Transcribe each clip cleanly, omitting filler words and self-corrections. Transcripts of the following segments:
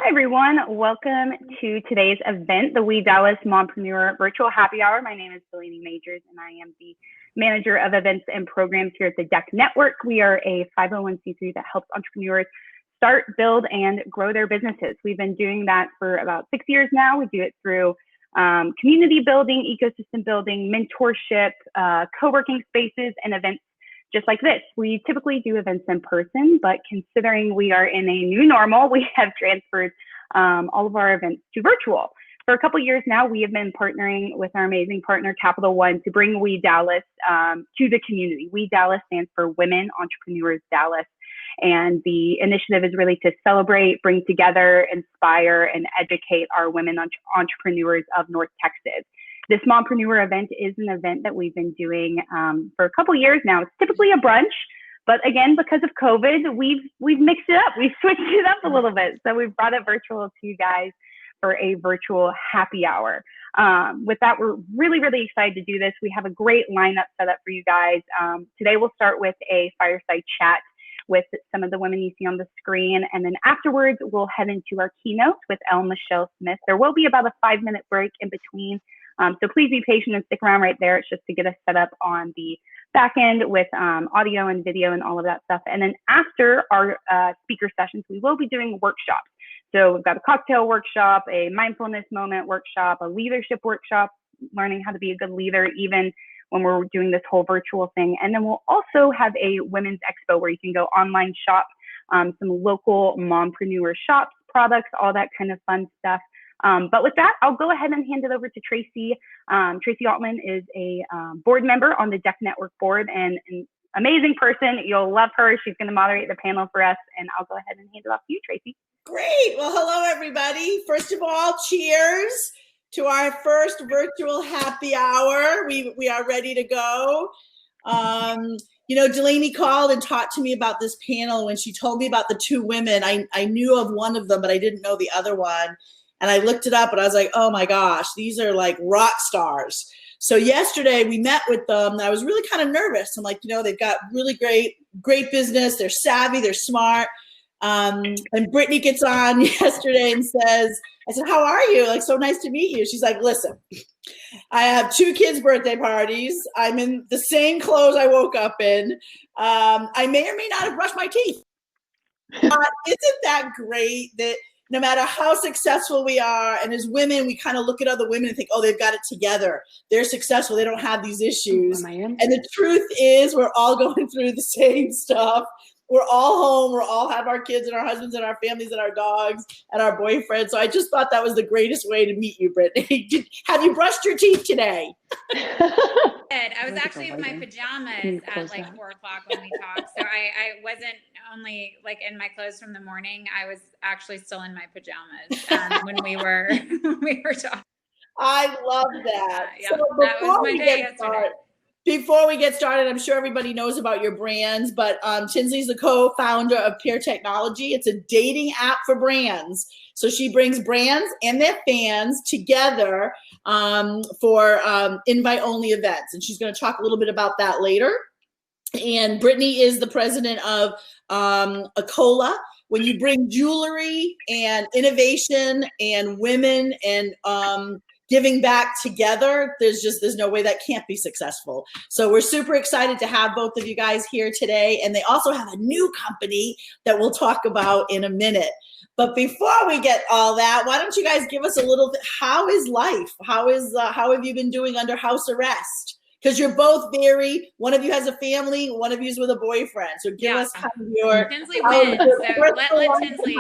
Hi, everyone. Welcome to today's event, the WEDallas Mompreneur Virtual Happy Hour. My name is Delaney Majors, and I am the Manager of Events and Programs here at the DEC Network. We are a 501c3 that helps entrepreneurs start, build, and grow their businesses. We've been doing that for about 6 years now. We do it through community building, ecosystem building, mentorship, co-working spaces, and events just like this. We typically do events in person, but considering we are in a new normal, we have transferred all of our events to virtual. For a couple years now, we have been partnering with our amazing partner, Capital One, to bring WEDallas to the community. WEDallas stands for Women Entrepreneurs Dallas. And the initiative is really to celebrate, bring together, inspire, and educate our women entrepreneurs of North Texas. This Mompreneur event is an event that we've been doing for a couple years now. It's typically a brunch, but again, because of COVID, we've mixed it up. We've switched it up a little bit. So we've brought it virtual to you guys for a virtual happy hour. With that, we're really, really excited to do this. We have a great lineup set up for you guys. Today, we'll start with a fireside chat with some of the women you see on the screen. And then afterwards, we'll head into our keynote with Michelle Smith. There will be about a 5-minute break in between. So please be patient and stick around right there. It's just to get us set up on the back end with audio and video and all of that stuff. And then after our speaker sessions, we will be doing workshops. So we've got a cocktail workshop, a mindfulness moment workshop, a leadership workshop, learning how to be a good leader even when we're doing this whole virtual thing. And then we'll also have a women's expo where you can go online shop, some local mompreneur shops, products, all that kind of fun stuff. But with that, I'll go ahead and hand it over to Tracy. Tracy Altman is a board member on the DEC Network board and an amazing person. You'll love her. She's going to moderate the panel for us, and I'll go ahead and hand it off to you, Tracy. Great. Well, hello, everybody. First of all, cheers to our first virtual happy hour. We are ready to go. You know, Delaney called and talked to me about this panel. When she told me about the two women, I knew of one of them, but I didn't know the other one. And I looked it up and I was like, oh my gosh, these are like rock stars. So yesterday we met with them and I was really kind of nervous. I'm like, you know, they've got really great business. They're savvy, they're smart. And Brittany gets on yesterday and says, I said, how are you? Like, so nice to meet you. She's like, listen, I have 2 kids' birthday parties. I'm in the same clothes I woke up in. I may or may not have brushed my teeth. Isn't that great that no matter how successful we are, and as women, we kind of look at other women and think, oh, they've got it together. They're successful. They don't have these issues. And the truth is we're all going through the same stuff. We're all home. We all have our kids and our husbands and our families and our dogs and our boyfriends. So I just thought that was the greatest way to meet you, Brittany. Have you brushed your teeth today? I was actually in my pajamas at like 4 o'clock when we talked. So I wasn't only like in my clothes from the morning. I was actually still in my pajamas when we were talking. I love that. Yeah, so that was my day yesterday. Before we get started, I'm sure everybody knows about your brands, but Tinsley's the co-founder of Peer Technology. It's a dating app for brands. So she brings brands and their fans together for invite-only events. And she's going to talk a little bit about that later. And Brittany is the president of Acola. When you bring jewelry and innovation and women and giving back together, there's no way that can't be successful. So we're super excited to have both of you guys here today. And they also have a new company that we'll talk about in a minute. But before we get all that, why don't you guys give us a little bit, how is life? How have you been doing under house arrest? Because you're both one of you has a family, one of you's with a boyfriend. So give us kind of your. Tinsley wins. So let Tinsley,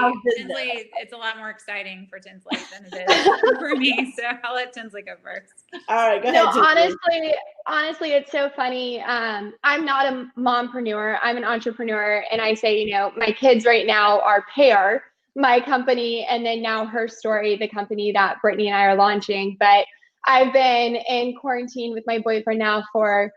it's a lot more exciting for Tinsley than it is for me. So I'll let Tinsley go first. All right, go ahead. Honestly, it's so funny. I'm not a mompreneur. I'm an entrepreneur. And I say, you know, my kids right now are Pear, my company, and then now Her Story, the company that Brittany and I are launching. But I've been in quarantine with my boyfriend now for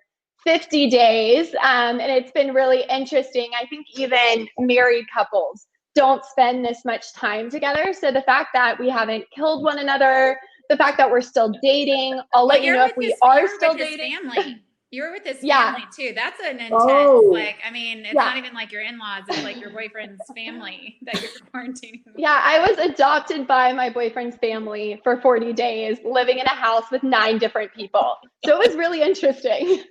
50 days, and it's been really interesting. I think even married couples don't spend this much time together. So the fact that we haven't killed one another, the fact that we're still dating, I'll let you know if we are still dating. Family. You were with his Yeah. family too. That's an intense, I mean, it's not even like your in-laws. It's like your boyfriend's family that you're quarantining with. Yeah, I was adopted by my boyfriend's family for 40 days, living in a house with 9 different people. So it was really interesting.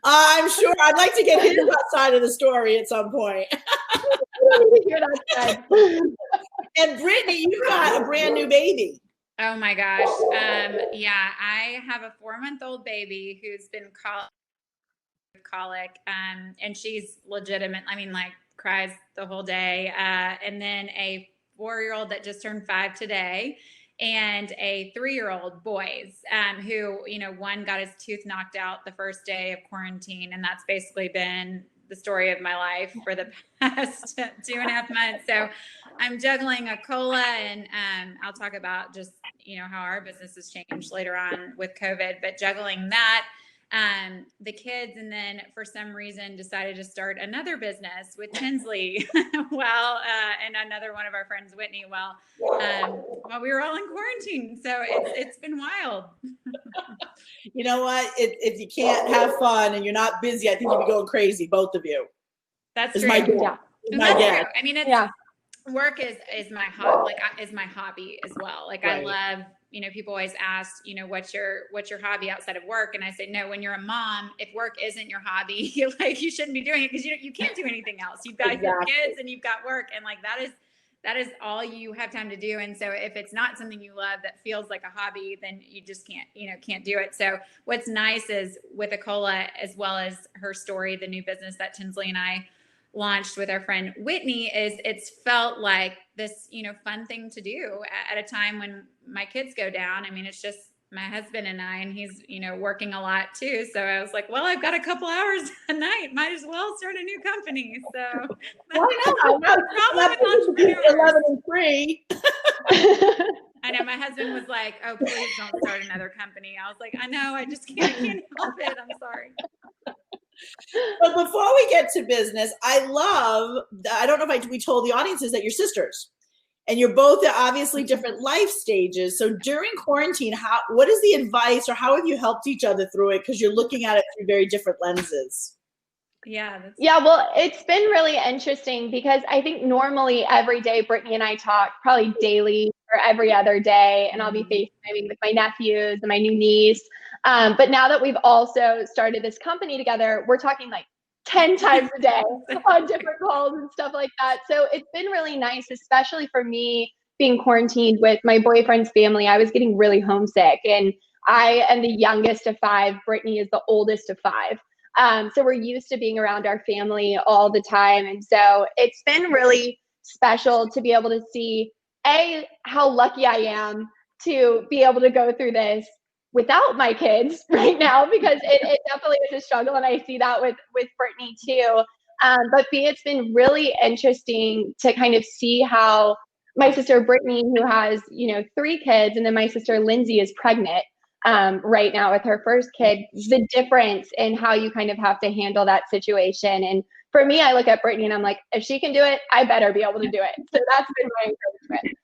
I'm sure I'd like to get his side of the story at some point. Hear that said. And Brittany, you've got a brand new baby. Oh my gosh. Yeah, I have a 4-month-old baby who's been colic, and she's legitimate. I mean, like cries the whole day. And then a 4-year-old that just turned 5 today, and a 3-year-old boys, who, one got his tooth knocked out the first day of quarantine. And that's basically been the story of my life for the past 2.5 months. So I'm juggling a cola, and I'll talk about just, how our business has changed later on with COVID, but juggling that, the kids, and then for some reason decided to start another business with Tinsley and another one of our friends, Whitney, while we were all in quarantine. So it's been wild. You know what? If you can't have fun and you're not busy, I think you'd be going crazy, both of you. That's true. True. I mean, work is my hobby, is my hobby as well. Right. I love, people always ask, what's your hobby outside of work? And I say, no, when you're a mom, if work isn't your hobby, you shouldn't be doing it, because you can't do anything else. You've got your kids and you've got work, and that is all you have time to do. And so if it's not something you love that feels like a hobby, then you just can't do it. So what's nice is with Acola, as well as her story, the new business that Tinsley and I launched with our friend Whitney, is it's felt like this, fun thing to do at a time when my kids go down. I mean, it's just my husband and I, and he's, working a lot too. So I was like, well, I've got a couple hours a night, might as well start a new company. So why not? Problem with entrepreneurs. 11 and 3. I know my husband was like, oh, please don't start another company. I was like, I know, I just can't help it. I'm sorry. But before we get to business, I don't know if we told the audiences that you're sisters, and you're both at obviously different life stages. So during quarantine, what is the advice, or how have you helped each other through it? Because you're looking at it through very different lenses. Yeah, well, it's been really interesting, because I think normally every day Brittany and I talk probably daily or every other day, and I'll be FaceTiming with my nephews and my new niece. But now that we've also started this company together, we're talking like 10 times a day on different calls and stuff like that. So it's been really nice, especially for me being quarantined with my boyfriend's family. I was getting really homesick, and I am the youngest of 5. Brittany is the oldest of 5. So we're used to being around our family all the time. And so it's been really special to be able to see, how lucky I am to be able to go through this without my kids right now, because it definitely is a struggle. And I see that with Brittany too. But B, it's been really interesting to kind of see how my sister Brittany, who has, 3 kids, and then my sister Lindsay is pregnant right now with her first kid, the difference in how you kind of have to handle that situation. And for me, I look at Brittany and I'm like, if she can do it, I better be able to do it. So that's been my encouragement.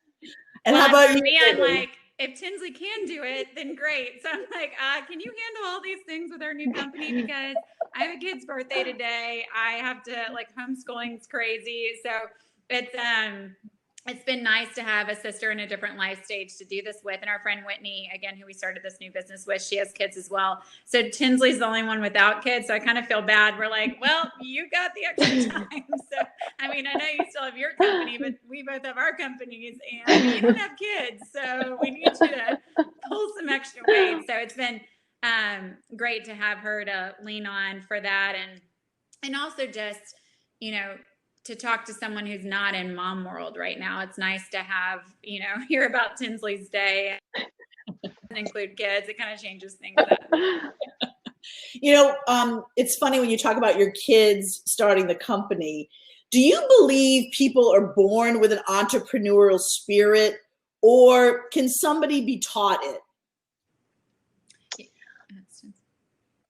And how about you? Me, I'm like, if Tinsley can do it, then great. So I'm like, can you handle all these things with our new company? Because I have a kid's birthday today. I have to, homeschooling's crazy. So it's been nice to have a sister in a different life stage to do this with. And our friend Whitney, again, who we started this new business with, she has kids as well. So Tinsley's the only one without kids. So I kind of feel bad. We're like, well, you got the extra time. So, I mean, I know you still have your company, but we both have our companies, and you don't have kids. So we need you to pull some extra weight. So it's been great to have her to lean on for that. And also just, to talk to someone who's not in mom world right now. It's nice to have, hear about Tinsley's day and include kids. It kind of changes things up. It's funny when you talk about your kids starting the company. Do you believe people are born with an entrepreneurial spirit, or can somebody be taught it?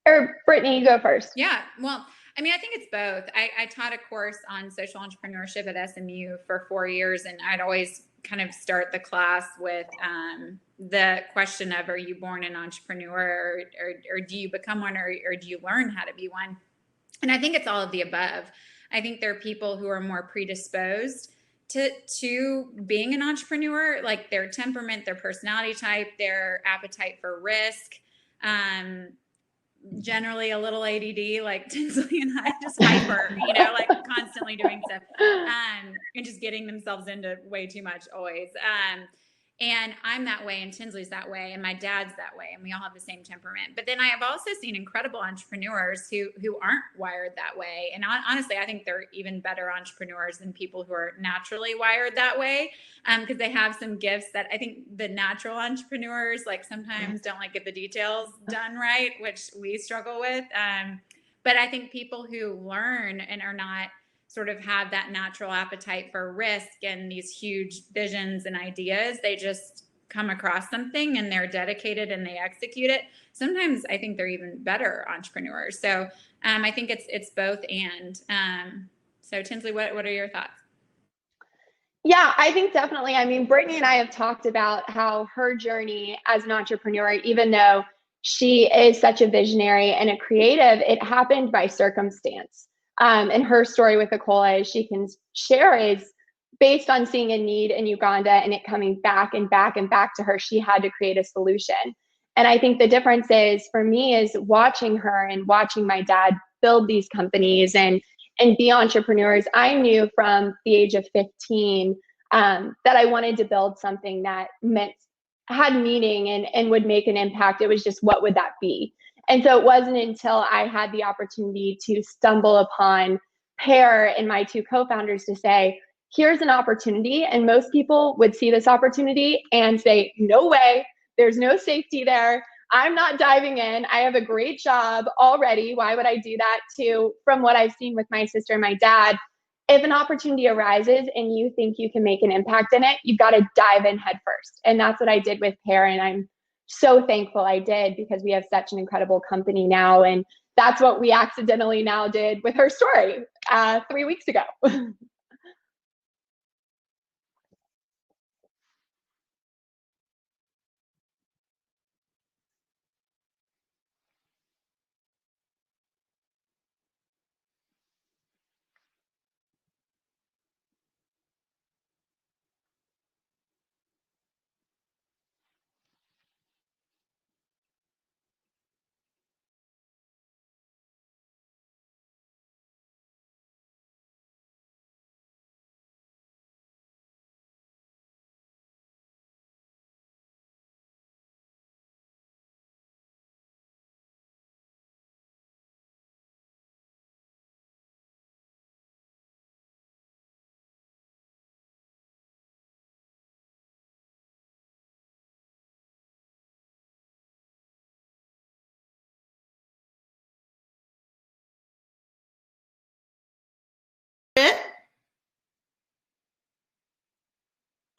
Or Brittany, you go first. Yeah. Well, I mean, I think it's both. I taught a course on social entrepreneurship at SMU for 4 years, and I'd always kind of start the class with the question of, are you born an entrepreneur, or do you become one, or do you learn how to be one? And I think it's all of the above. I think there are people who are more predisposed to being an entrepreneur, like their temperament, their personality type, their appetite for risk, generally a little ADD, like Tinsley and I, just hyper, like constantly doing stuff, and just getting themselves into way too much always. And I'm that way, and Tinsley's that way, and my dad's that way, and we all have the same temperament. But then I have also seen incredible entrepreneurs who aren't wired that way. And honestly, I think they're even better entrepreneurs than people who are naturally wired that way, because they have some gifts that I think the natural entrepreneurs, like, sometimes don't get the details done right, which we struggle with. But I think people who learn and are not sort of have that natural appetite for risk and these huge visions and ideas, they just come across something and they're dedicated and they execute it. Sometimes I think they're even better entrepreneurs. So I think it's both and. So Tinsley, what are your thoughts? Yeah, I think definitely. I mean, Brittany and I have talked about how her journey as an entrepreneur, even though she is such a visionary and a creative, it happened by circumstance. And her story with Ikola, as she can share, is based on seeing a need in Uganda and it coming back and back and back to her. She had to create a solution. And I think the difference is, for me, is watching her and watching my dad build these companies and be entrepreneurs. I knew from the age of 15 that I wanted to build something that had meaning and would make an impact. It was just, what would that be? And so it wasn't until I had the opportunity to stumble upon Pear and my two co-founders to say, here's an opportunity. And most people would see this opportunity and say, no way, there's no safety there. I'm not diving in. I have a great job already. Why would I do that? To, from what I've seen with my sister and my dad, if an opportunity arises and you think you can make an impact in it, you've got to dive in head first. And that's what I did with Pear. And I'm so thankful I did, because we have such an incredible company now. And that's what we accidentally now did with her story 3 weeks ago.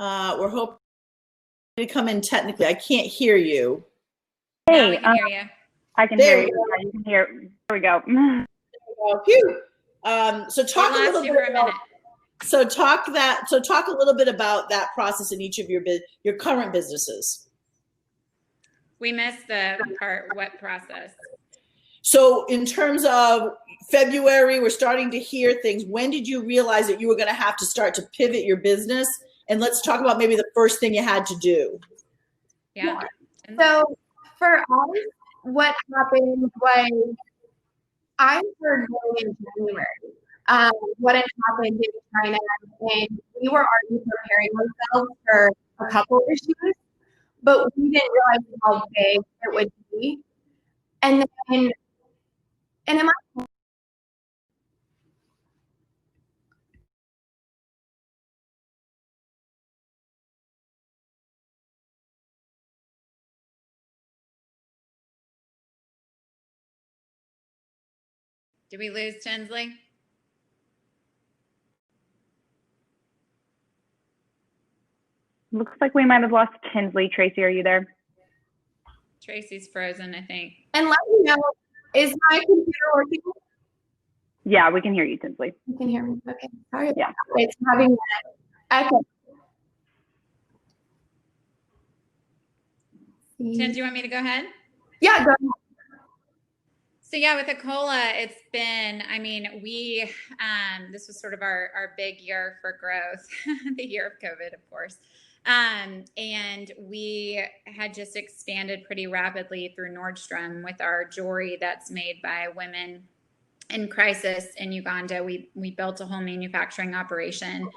We're hoping to come in technically. I can't hear you. Hey, we can hear you. I can hear you. You can hear. There we go. Phew. So talk a little bit about. So talk a little bit about that process in each of your current businesses. We missed the part. What process? So in terms of February, we're starting to hear things. When did you realize that you were going to have to start to pivot your business? And let's talk about maybe the first thing you had to do. Yeah. So for us, what happened was I heard going in January what had happened in China, and we were already preparing ourselves for a couple issues, but we didn't realize how big it would be. And then, and in my Did we lose Tinsley? Looks like we might have lost Tinsley. Tracy, are you there? Tracy's frozen, I think. And let me know, is my computer working? Yeah, we can hear you, Tinsley. You can hear me. Okay. Sorry. Yeah. It's having that echo. Tim, do you want me to go ahead? Yeah, go ahead. So yeah, with Acola, it's been, I mean, this was sort of our big year for growth, the year of COVID, of course. And we had just expanded pretty rapidly through Nordstrom with our jewelry that's made by women in crisis in Uganda. We built a whole manufacturing operation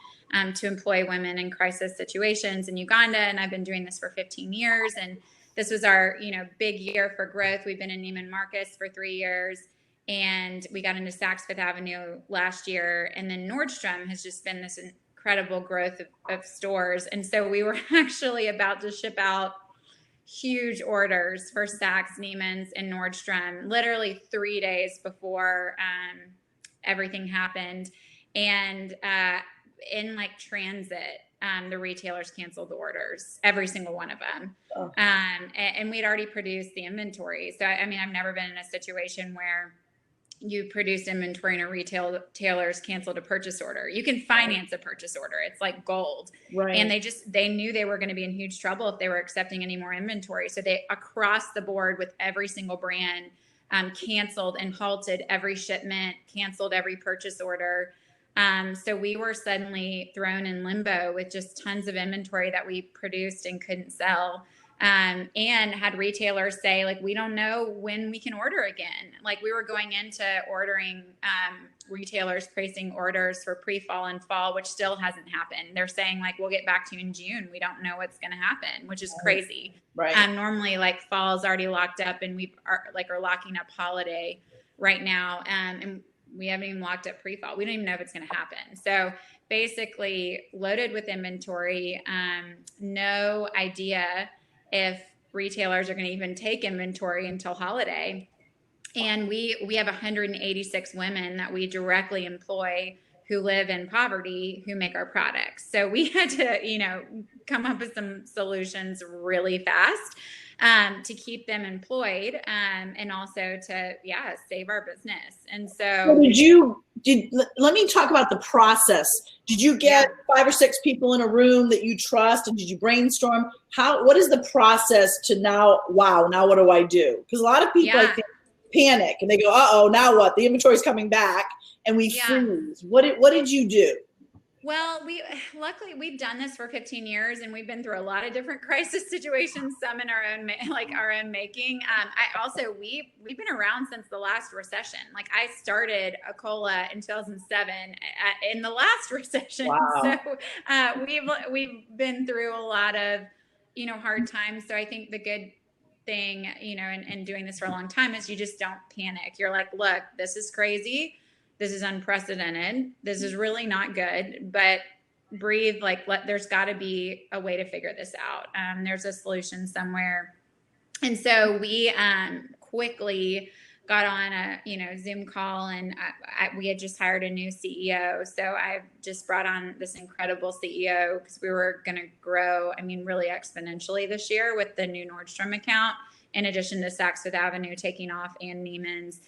to employ women in crisis situations in Uganda. And I've been doing this for 15 years. And this was our, big year for growth. We've been in Neiman Marcus for 3 years, and we got into Saks Fifth Avenue last year. And then Nordstrom has just been this incredible growth of stores. And so we were actually about to ship out huge orders for Saks, Neiman's, and Nordstrom, literally 3 days before everything happened. And in like transit, the retailers canceled the orders, every single one of them. Oh. And we'd already produced the inventory. So, I mean, I've never been in a situation where you produced inventory and a retailers canceled a purchase order. You can finance a purchase order. It's like gold. Right. And they knew they were going to be in huge trouble if they were accepting any more inventory. So they, across the board with every single brand, canceled and halted every shipment, canceled every purchase order. So we were suddenly thrown in limbo with just tons of inventory that we produced and couldn't sell. And had retailers say, like, we don't know when we can order again. Like, we were going into ordering, retailers placing orders for pre-fall and fall, which still hasn't happened. They're saying, like, we'll get back to you in June. We don't know what's going to happen, which is crazy. Right. Normally, like, fall's already locked up, and we are locking up holiday right now. And we haven't even locked up pre-fall. We don't even know if it's going to happen. So basically loaded with inventory, no idea if retailers are going to even take inventory until holiday. And we have 186 women that we directly employ who live in poverty who make our products. So we had to, come up with some solutions really fast to keep them employed and also to, save our business. And so let me talk about the process. Did you get 5 or 6 people in a room that you trust, and did you brainstorm? What is the process to now what do I do? Because a lot of people, I think, panic and they go, uh-oh, now what? The inventory's coming back, and we freeze. What did you do? Well, luckily we've done this for 15 years, and we've been through a lot of different crisis situations, some in our own making. We've been around since the last recession. Like, I started Acola in 2007 in the last recession. Wow. So we've been through a lot of, hard times. So I think the good thing, and doing this for a long time is you just don't panic. You're like, look, this is crazy. This is unprecedented. This is really not good, but breathe. There's got to be a way to figure this out. There's a solution somewhere. And so we quickly got on a Zoom call, and we had just hired a new CEO. So I've just brought on this incredible CEO because we were going to grow, really exponentially this year with the new Nordstrom account, in addition to Saks Fifth Avenue taking off and Neiman's.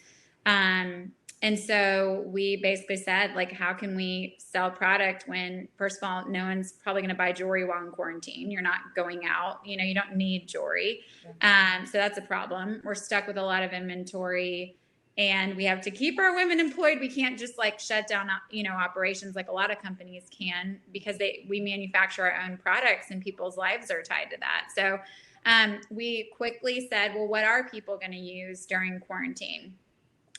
And so we basically said, like, how can we sell product when, first of all, no one's probably going to buy jewelry while in quarantine. You're not going out, you don't need jewelry. So that's a problem. We're stuck with a lot of inventory, and we have to keep our women employed. We can't just shut down, operations like a lot of companies can, because we manufacture our own products and people's lives are tied to that. So we quickly said, well, what are people going to use during quarantine?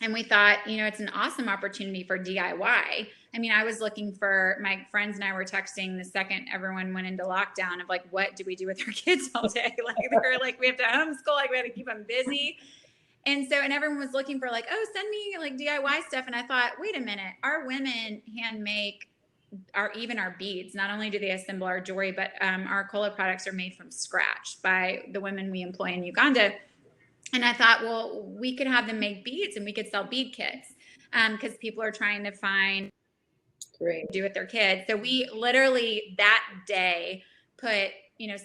And we thought, it's an awesome opportunity for DIY. I was looking for, my friends and I were texting the second everyone went into lockdown of what do we do with our kids all day? They're like, we have to homeschool, we have to keep them busy. And everyone was looking for send me DIY stuff. And I thought, wait a minute, our women hand make even our beads. Not only do they assemble our jewelry, but our Acola products are made from scratch by the women we employ in Uganda. And I thought, well, we could have them make beads and we could sell bead kits because people are trying to find to do with their kids. So we literally that day put,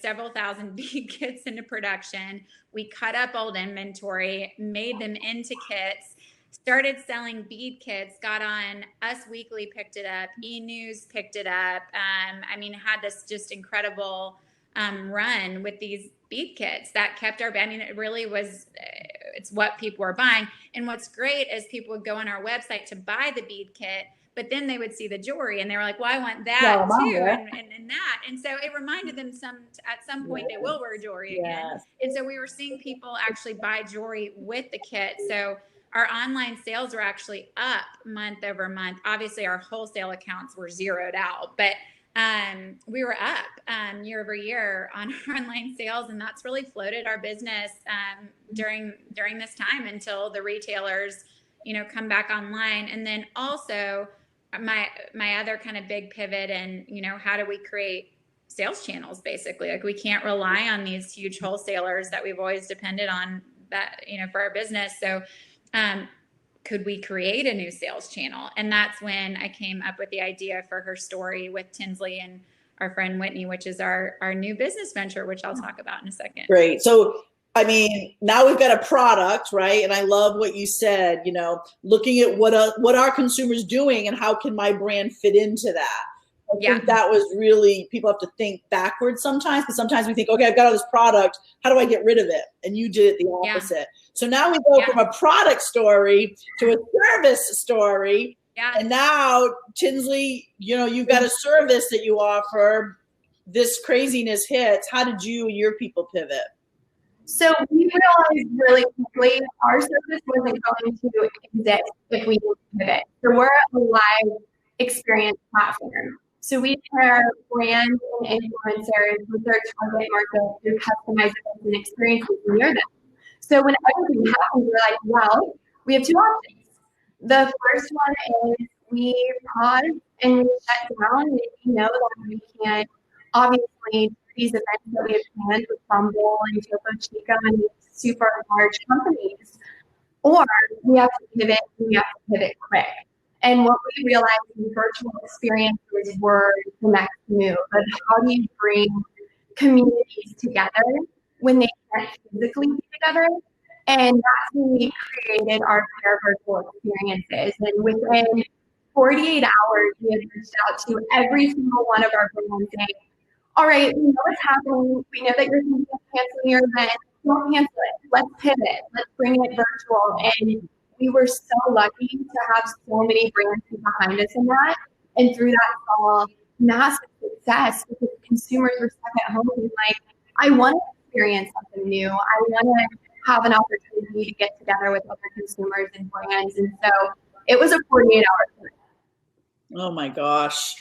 several thousand bead kits into production. We cut up old inventory, made them into kits, started selling bead kits, got on Us Weekly, picked it up, E-News picked it up. I mean, had this just incredible run with these bead kits that kept our, I mean, it really was, it's what people were buying. And what's great is people would go on our website to buy the bead kit, but then they would see the jewelry and they were like, well, I want that too. And that. And so it reminded them at some point they will wear jewelry again. And so we were seeing people actually buy jewelry with the kit. So our online sales were actually up month over month. Obviously our wholesale accounts were zeroed out, but we were up year over year on our online sales, and that's really floated our business during this time until the retailers, you know, come back online. And then also my other kind of big pivot, and you know, how do we create sales channels? Basically, like we can't rely on these huge wholesalers that we've always depended on, that, you know, for our business. So could we create a new sales channel? And that's when I came up with the idea for Her Story with Tinsley and our friend Whitney, which is our new business venture, which I'll talk about in a second. Great. So, I mean, now we've got a product, right? And I love what you said, you know, looking at what are consumers doing and how can my brand fit into that? I think that was really, people have to think backwards sometimes, because sometimes we think, okay, I've got all this product, how do I get rid of it? And you did it the opposite. So now we go from a product story to a service story. And now, Tinsley, you know, you've got a service that you offer. This craziness hits. How did you and your people pivot? So we realized really quickly our service wasn't going to exist if we didn't pivot. So we're a live experience platform. So we pair brands and influencers with their target market through customized events and experiences near them. So when everything happens, we're like, well, we have two options. The first one is we pause and we shut down, and we know that we can't, obviously, these events that we have planned with Bumble and Topo Chico and super large companies, or we have to pivot, and we have to pivot quick. And what we realized in virtual experiences were the next move. But how do you bring communities together when they can't physically be together? And that's when we created our pair virtual experiences. And within 48 hours, we had reached out to every single one of our brands saying, all right, we know what's happening. We know that you're thinking of canceling your event. Don't cancel it. Let's pivot. Let's bring it virtual. And we were so lucky to have so many brands behind us in that. And through that saw massive success, because consumers were stuck at home and like, I want to experience something new. I want to have an opportunity to get together with other consumers and brands. And so it was a 48-hour thing. Oh my gosh.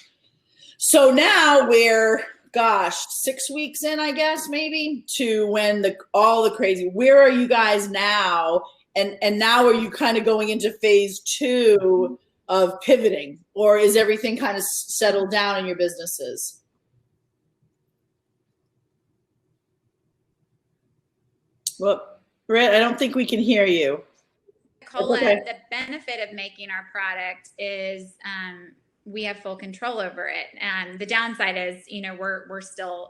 So now we're, 6 weeks in, I guess, maybe, to when all the crazy, where are you guys now? And now are you kind of going into phase 2 of pivoting, or is everything kind of settled down in your businesses? Well, Britt, I don't think we can hear you. Cola, the benefit of making our product is we have full control over it. And the downside is, you know,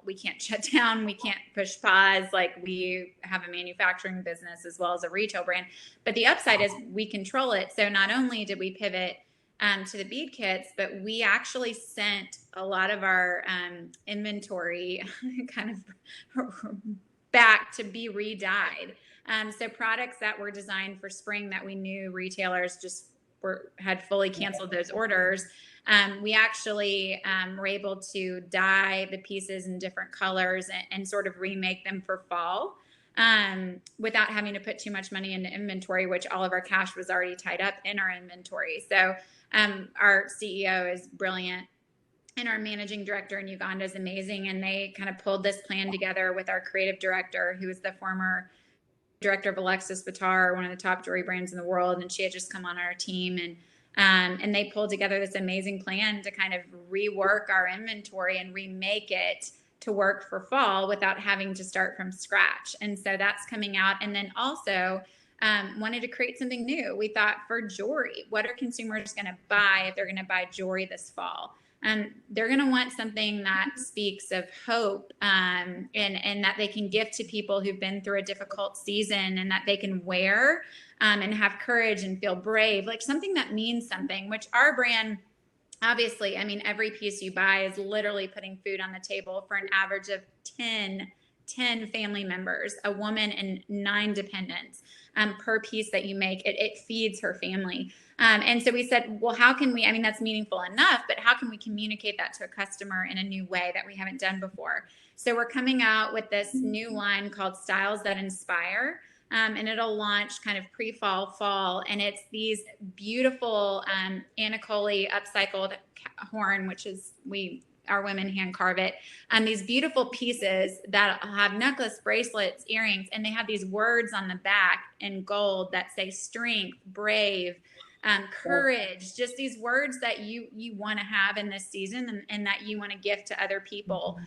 we can't shut down. We can't push pause. Like, we have a manufacturing business as well as a retail brand. But the upside is we control it. So not only did we pivot to the bead kits, but we actually sent a lot of our inventory kind of back to be re-dyed. So products that were designed for spring that we knew retailers just had fully canceled those orders. We actually were able to dye the pieces in different colors and sort of remake them for fall without having to put too much money into inventory, which all of our cash was already tied up in our inventory. So our CEO is brilliant, and our managing director in Uganda is amazing. And they kind of pulled this plan together with our creative director, who is the former director of Alexis Vitar, one of the top jewelry brands in the world. And she had just come on our team, and they pulled together this amazing plan to kind of rework our inventory and remake it to work for fall without having to start from scratch. And so that's coming out. And then also wanted to create something new. We thought, for jewelry, what are consumers going to buy if they're going to buy jewelry this fall? they're going to want something that speaks of hope, and that they can give to people who've been through a difficult season, and that they can wear, and have courage and feel brave, like something that means something, which our brand, obviously, I mean, every piece you buy is literally putting food on the table for an average of 10 family members, a woman and 9 dependents, per piece that you make. It feeds her family. And so we said, well, how can we, I mean, that's meaningful enough, but how can we communicate that to a customer in a new way that we haven't done before? So we're coming out with this new line called Styles That Inspire. And it'll launch kind of pre-fall, fall. And it's these beautiful Anacoli upcycled horn, which is, our women hand carve it. These beautiful pieces that have necklace, bracelets, earrings, and they have these words on the back in gold that say strength, brave, courage, just these words that you want to have in this season, and that you want to gift to other people.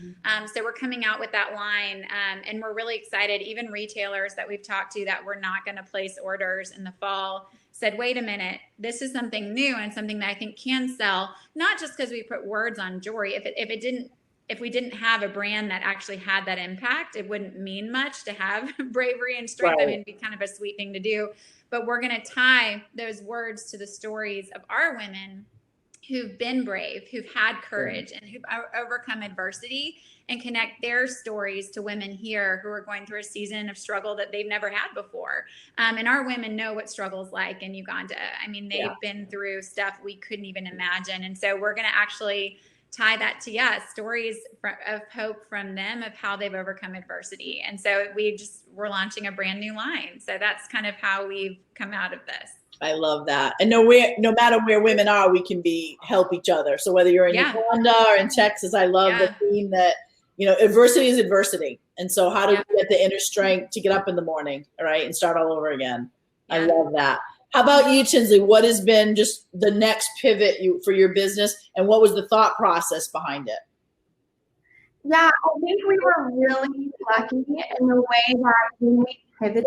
So we're coming out with that line, and we're really excited. Even retailers that we've talked to that were not going to place orders in the fall said, wait a minute, this is something new and something that I think can sell, not just because we put words on jewelry. If we didn't have a brand that actually had that impact, it wouldn't mean much to have bravery and strength. Right. I mean, it'd be kind of a sweet thing to do. But we're going to tie those words to the stories of our women who've been brave, who've had courage, and who've overcome adversity, and connect their stories to women here who are going through a season of struggle that they've never had before. And our women know what struggle's like in Uganda. I mean, they've been through stuff we couldn't even imagine. And so we're going to actually tie that to, stories of hope from them, of how they've overcome adversity. And so we're launching a brand new line. So that's kind of how we've come out of this. I love that. And no matter where women are, we can help each other. So whether you're in Uganda or in Texas, I love the theme that, adversity is adversity. And so how do we get the inner strength to get up in the morning, all right, and start all over again? I love that. How about you, Tinsley? What has been just the next pivot for your business, and what was the thought process behind it? Yeah, I think we were really lucky in the way that when we pivoted,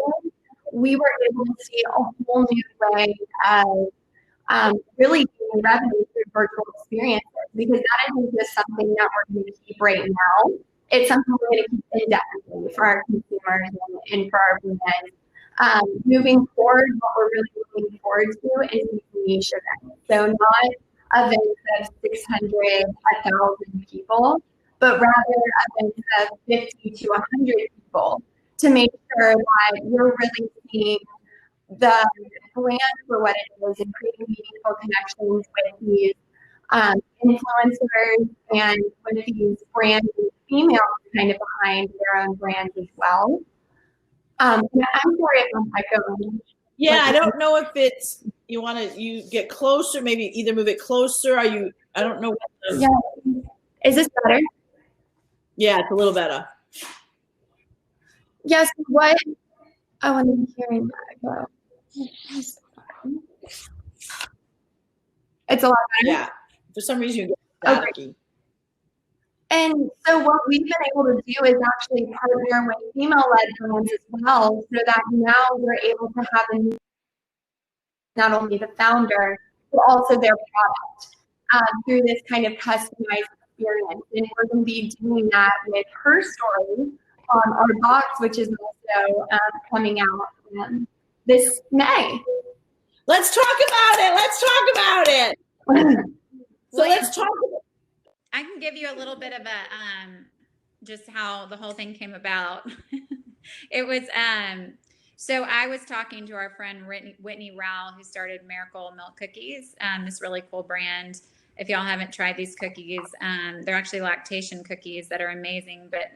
we were able to see a whole new way of really doing revenue through virtual experiences, because that isn't just something that we're going to keep right now. It's something we're going to keep indefinitely for our consumers and for our brands. Moving forward, what we're really looking forward to is niche events. So not events of 600, 1,000 people, but rather events of 50 to 100 people, to make sure that you're really seeing the brand for what it is and creating meaningful connections with these influencers and with these brands and females kind of behind their own brands as well. I'm sorry if I'm echoing. Yeah, I don't know if it's, you get closer, maybe either move it closer. I don't know. Yeah. Is this better? Yeah, it's a little better. Yes. What? Oh, I'm hearing that. It's a lot better. Yeah. For some reason, you get staticky. Okay. And so what we've been able to do is actually partner with female-led brands as well, so that now we're able to have not only the founder, but also their product through this kind of customized experience. And we're going to be doing that with her story on our box, which is also coming out this May. Let's talk about it. So let's talk about it. I can give you a little bit of just how the whole thing came about. It was, so I was talking to our friend Whitney Rowell, who started Miracle Milk Cookies, this really cool brand. If y'all haven't tried these cookies, they're actually lactation cookies that are amazing, but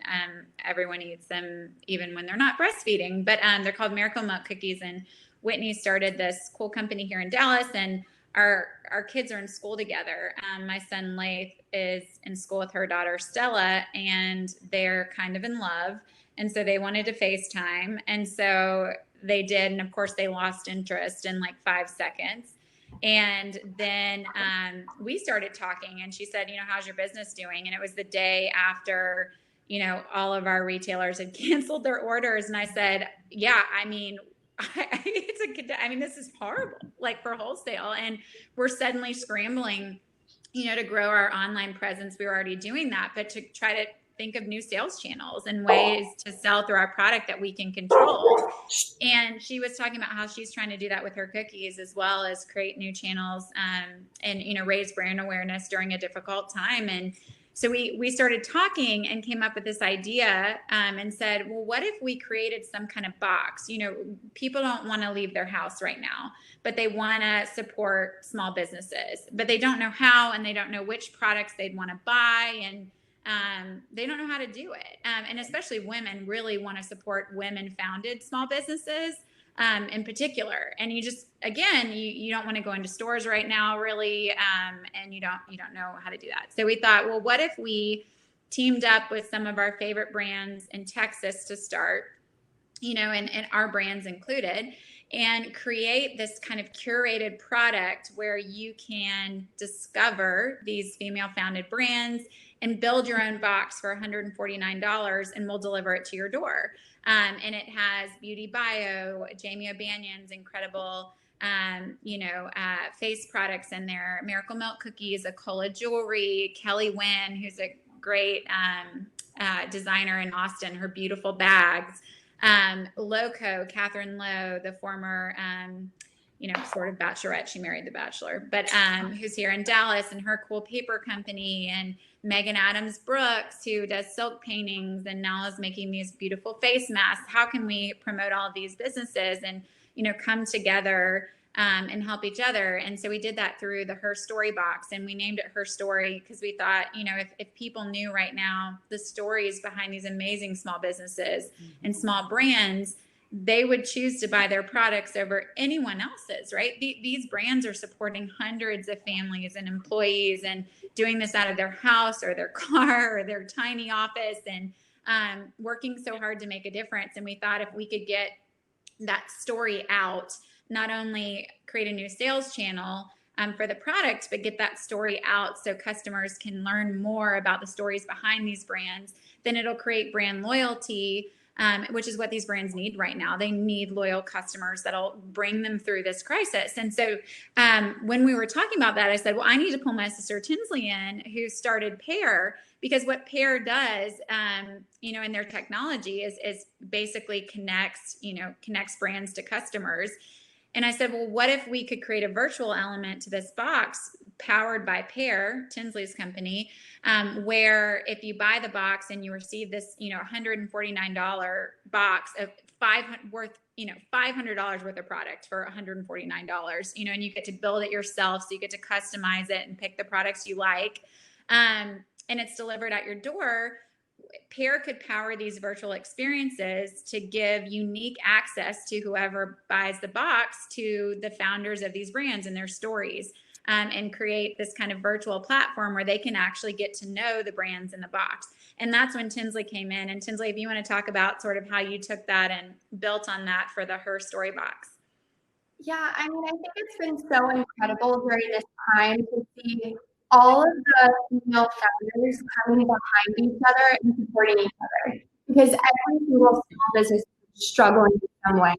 everyone eats them even when they're not breastfeeding. But they're called Miracle Milk Cookies, and Whitney started this cool company here in Dallas, and our kids are in school together. My son Laith is in school with her daughter Stella, and they're kind of in love. And so they wanted to FaceTime. And so they did. And of course they lost interest in like 5 seconds. And then we started talking, and she said, how's your business doing? And it was the day after, all of our retailers had canceled their orders. And I said, yeah, this is horrible, like for wholesale. And we're suddenly scrambling to grow our online presence. We were already doing that, but to try to think of new sales channels and ways to sell through our product that we can control. And she was talking about how she's trying to do that with her cookies, as well as create new channels and raise brand awareness during a difficult time. And so we started talking and came up with this idea and said, well, what if we created some kind of box? People don't want to leave their house right now, but they want to support small businesses, but they don't know how, and they don't know which products they'd want to buy, and they don't know how to do it. And especially women really want to support women-founded small businesses in particular. And you just, again, you don't want to go into stores right now, really, and you don't know how to do that. So we thought, well, what if we teamed up with some of our favorite brands in Texas to start, and our brands included, and create this kind of curated product where you can discover these female-founded brands and build your own box for $149, and we'll deliver it to your door. And it has Beauty Bio, Jamie O'Banion's incredible, face products in there, Miracle Milk cookies, Akola jewelry, Kelly Wynn, who's a great designer in Austin, her beautiful bags, Loco, Catherine Lowe, the former, sort of bachelorette. She married the bachelor, but who's here in Dallas, and her cool paper company, and Megan Adams Brooks, who does silk paintings and now is making these beautiful face masks. How can we promote all of these businesses and, come together and help each other? And so we did that through the Her Story box, and we named it Her Story because we thought, if people knew right now the stories behind these amazing small businesses and small brands, they would choose to buy their products over anyone else's, right? These brands are supporting hundreds of families and employees and doing this out of their house or their car or their tiny office, and working so hard to make a difference. And we thought if we could get that story out, not only create a new sales channel for the product, but get that story out so customers can learn more about the stories behind these brands, then it'll create brand loyalty, which is what these brands need right now. They need loyal customers that'll bring them through this crisis. And so when we were talking about that, I said, well, I need to pull my sister Tinsley in, who started Pair, because what Pair does, in their technology is basically connects brands to customers. And I said, well, what if we could create a virtual element to this box powered by Pair, Tinsley's company, where if you buy the box and you receive this, $149 box of $500 worth of product for $149, and you get to build it yourself. So you get to customize it and pick the products you like. And it's delivered at your door. Pair could power these virtual experiences to give unique access to whoever buys the box to the founders of these brands and their stories, and create this kind of virtual platform where they can actually get to know the brands in the box. And that's when Tinsley came in. And Tinsley, if you want to talk about sort of how you took that and built on that for the Her Story box. Yeah, I think it's been so incredible during this time to see all of the female founders coming behind each other and supporting each other, because every single small business is struggling in some way.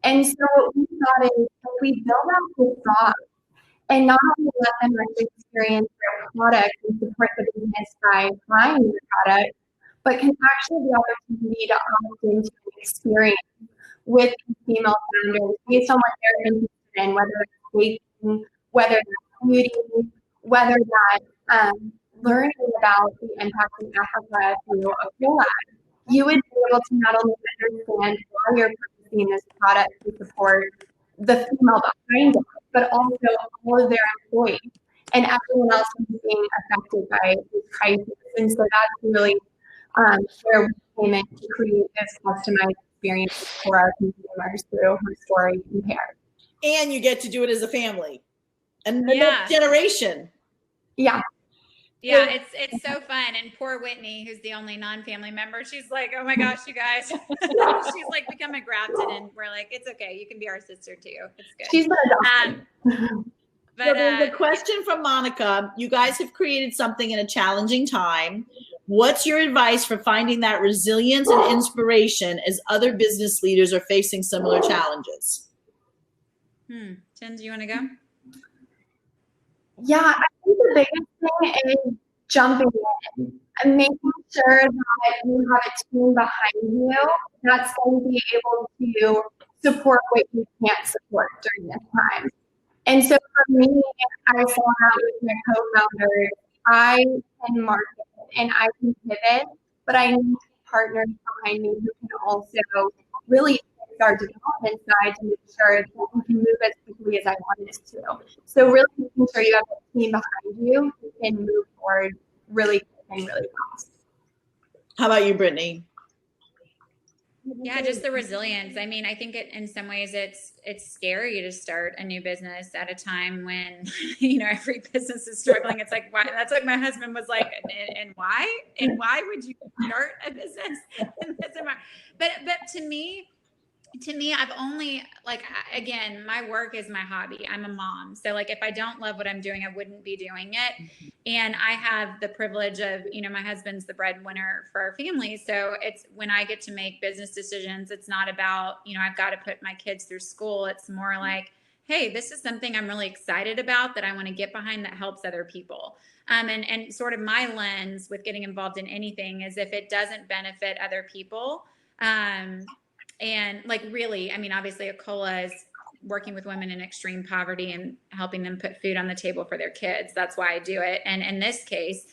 And so what we thought is, if we build out this box and not only let them experience their product and support the business by buying the product, but can actually the opportunity to opt into an experience with female founders based on what they're interested in, whether it's baking, whether it's beauty, whether that's learning about the impact in Africa through a collab. You would be able to not only understand why you're purchasing this product to support the female behind it, but also all of their employees and everyone else who's being affected by this crisis. And so that's really where we came in to create this customized experience for our consumers through Her Story and Pair. And you get to do it as a family and the next generation. Yeah. Yeah, it's so fun. And poor Whitney, who's the only non-family member, she's like, oh my gosh, you guys. She's like becoming grafted, and we're like, it's okay. You can be our sister too. It's good. She's but so there's a question from Monica. You guys have created something in a challenging time. What's your advice for finding that resilience and inspiration as other business leaders are facing similar challenges? Jen, do you want to go? Yeah, I think the the biggest thing is jumping in and making sure that you have a team behind you that's going to be able to support what you can't support during this time. And so for me, I saw out with my co-founders, I can market and I can pivot, but I need partners behind me who can also really fix our development side to make sure that we can move as quickly as I want us to. So really making sure you have a team behind you who can move forward really quick and really fast. How about you, Brittany? Yeah, just the resilience. I mean, I think in some ways it's scary to start a new business at a time when, every business is struggling. It's like, why? That's like my husband was like, and why? And why would you start a business in this environment? But to me, I've only, again, my work is my hobby. I'm a mom. So if I don't love what I'm doing, I wouldn't be doing it. And I have the privilege of, my husband's the breadwinner for our family. So it's when I get to make business decisions, it's not about, I've got to put my kids through school. It's more like, hey, this is something I'm really excited about that I want to get behind that helps other people. And sort of my lens with getting involved in anything is if it doesn't benefit other people, and really, I mean, obviously Acola is working with women in extreme poverty and helping them put food on the table for their kids. That's why I do it. And in this case,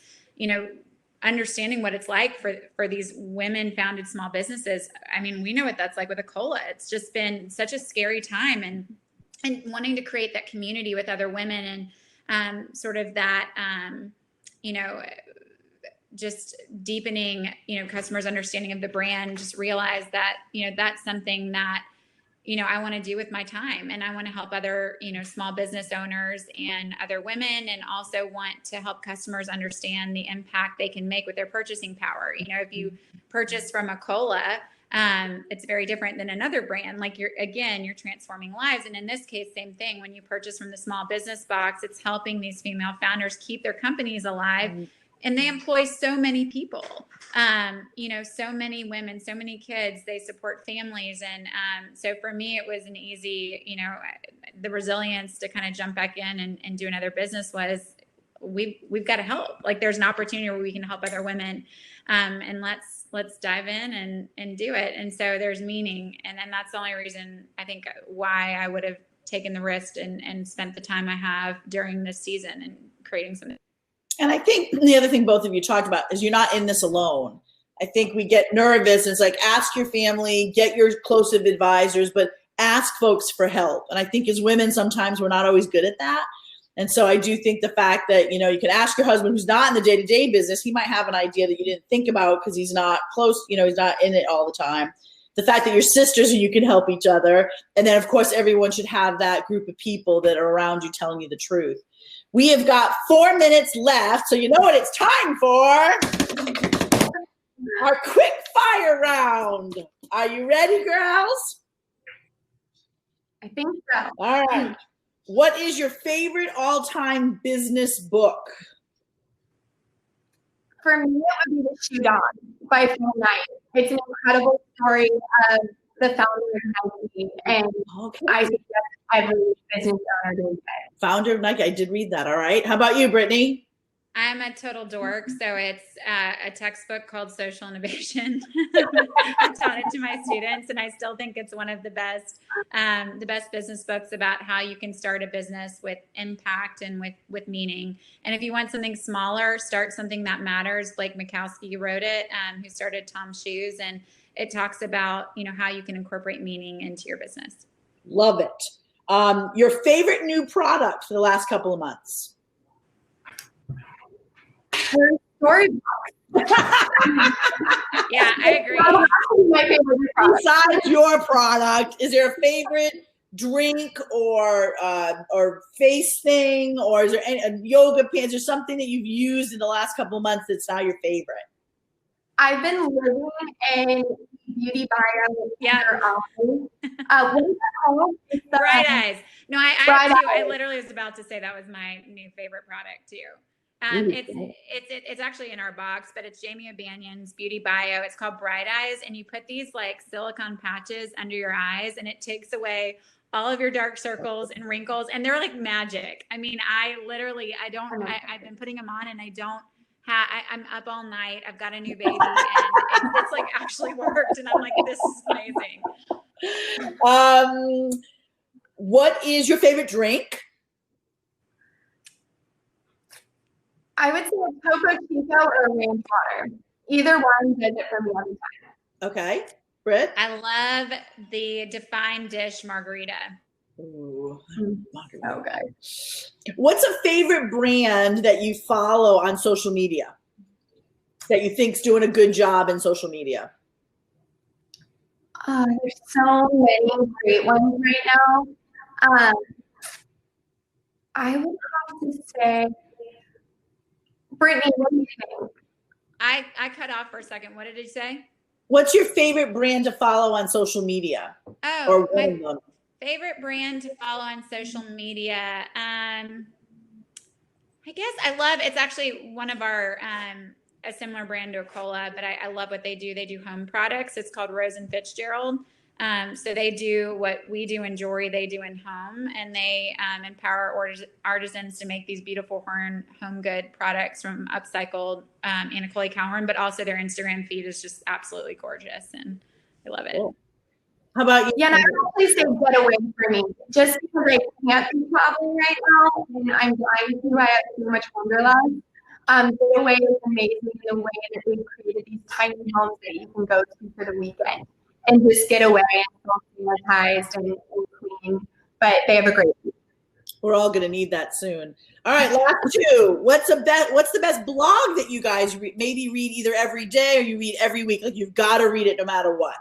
understanding what it's like for these women founded small businesses. I mean, we know what that's like with Acola. It's just been such a scary time and wanting to create that community with other women and sort of that, just deepening, customers' understanding of the brand, just realize that, that's something that, I want to do with my time. And I want to help other, small business owners and other women, and also want to help customers understand the impact they can make with their purchasing power. If you purchase from Acola, it's very different than another brand. You're transforming lives. And in this case, same thing. When you purchase from the small business box, it's helping these female founders keep their companies alive. Mm-hmm. And they employ so many people, so many women, so many kids. They support families. And so for me, it was an easy, the resilience to kind of jump back in and do another business was we've got to help. There's an opportunity where we can help other women, and let's dive in and do it. And so there's meaning. And then that's the only reason I think why I would have taken the risk and spent the time I have during this season and creating something. And I think the other thing both of you talked about is you're not in this alone. I think we get nervous. And it's ask your family, get your close advisors, but ask folks for help. And I think as women, sometimes we're not always good at that. And so I do think the fact that, you can ask your husband who's not in the day-to-day business, he might have an idea that you didn't think about because he's not close, he's not in it all the time. The fact that you're sisters and you can help each other. And then, of course, everyone should have that group of people that are around you telling you the truth. We have got 4 minutes left, so you know what it's time for? Our quick fire round. Are you ready, girls? I think so. All right. What is your favorite all-time business book? For me, it would be The Shoe Dog by Phil Knight. It's an incredible story of the founder of Nike, and I suggest every business owner doing it. Founder of Nike. I did read that. All right. How about you, Brittany? I'm a total dork, so it's a textbook called Social Innovation. I taught it to my students, and I still think it's one of the best business books about how you can start a business with impact and with meaning. And if you want something smaller, start something that matters. Blake Mikowski wrote it, who started Tom's Shoes, and it talks about how you can incorporate meaning into your business. Love it. Your favorite new product for the last couple of months? Her storybook. Yeah, I agree. My favorite product. Besides your product, is there a favorite drink or face thing, or is there a yoga pants or something that you've used in the last couple of months that's now your favorite? I've been living in Beauty Bio. Yeah. What is that called? Bright Eyes. No, I literally was about to say that was my new favorite product too. It's actually in our box, but it's Jamie O'Banion's Beauty Bio. It's called Bright Eyes, and you put these like silicone patches under your eyes, and it takes away all of your dark circles and wrinkles, and they're like magic. I mean, I've been putting them on, and I'm up all night. I've got a new baby, and it's like actually worked, and I'm like, this is amazing. What is your favorite drink? I would say a Coco Chico or a ranch water. Either one does it for me every time. Okay. Britt? I love the Defined Dish margarita. Ooh. Okay. What's a favorite brand that you follow on social media that you think's doing a good job in social media? There's so many great ones right now. I would have to say, Brittany, what do you think? I cut off for a second. What did you say? What's your favorite brand to follow on social media? Oh, my favorite brand to follow on social media. I guess it's actually one of our, a similar brand to a cola, but I love what they do. They do home products. It's called Rose and Fitzgerald. So they do what we do in jewelry, they do in home, and they empower artisans to make these beautiful home good products from upcycled Anna Cowhorn, but also their Instagram feed is just absolutely gorgeous, and I love it. Cool. How about you? Yeah, and I would actually say Getaway for me, just because I can't be traveling right now, and I'm dying to. I have too much wanderlust. Getaway is amazing in the way that they've created these tiny homes that you can go to for the weekend and just get away and feel sanitized and clean. But they have a great week. We're all going to need that soon. All right, last two. What's the best blog that you guys maybe read either every day or you read every week? Like you've got to read it no matter what.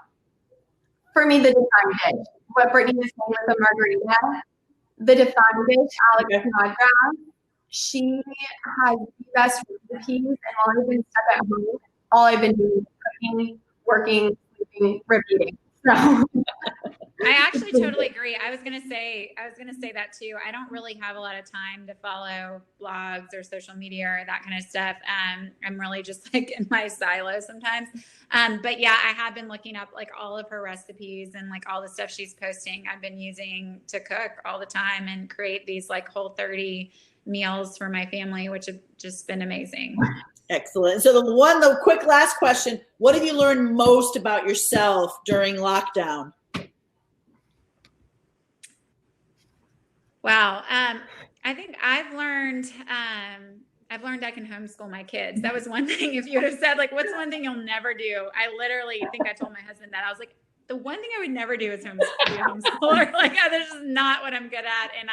For me, the Defined Dish. What Brittany was saying with the margarita, the Defined Dish, Alex Snodgrass, she has the best recipes, and while I've been stuck at home, all I've been doing is cooking, working, sleeping, repeating. So I actually totally agree. I was gonna say that too. I don't really have a lot of time to follow blogs or social media or that kind of stuff. I'm really just like in my silo sometimes. But yeah, I have been looking up like all of her recipes and like all the stuff she's posting. I've been using to cook all the time and create these like Whole30 meals for my family, which have just been amazing. Excellent. So the quick last question, what have you learned most about yourself during lockdown? Wow. I think I've learned I can homeschool my kids. That was one thing. If you would have said like, what's one thing you'll never do? I literally think I told my husband that. I was like, the one thing I would never do is be a homeschooler. Like, this is not what I'm good at. And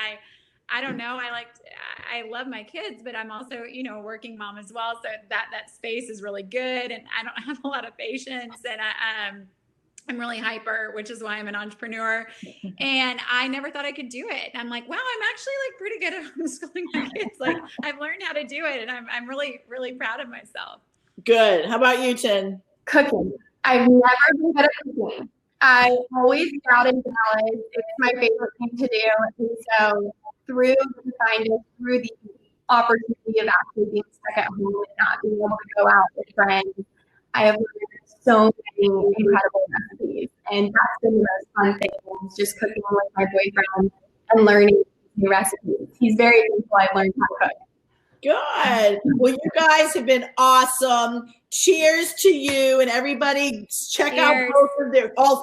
I don't know. I love my kids, but I'm also, a working mom as well. So that space is really good. And I don't have a lot of patience, and I'm really hyper, which is why I'm an entrepreneur. And I never thought I could do it. And I'm like, wow, I'm actually like pretty good at homeschooling my kids. Like I've learned how to do it, and I'm really, really proud of myself. Good. How about you, Tin? Cooking. I've never been good at cooking. I always get out in Dallas. It's my favorite thing to do. And so through the opportunity of actually being stuck at home and not being able to go out with friends, I have learned so many incredible recipes. And that's been the most fun thing, is just cooking with my boyfriend and learning new recipes. He's very thankful I've learned how to cook. Good. Well, you guys have been awesome. Cheers to you, and everybody check out both of all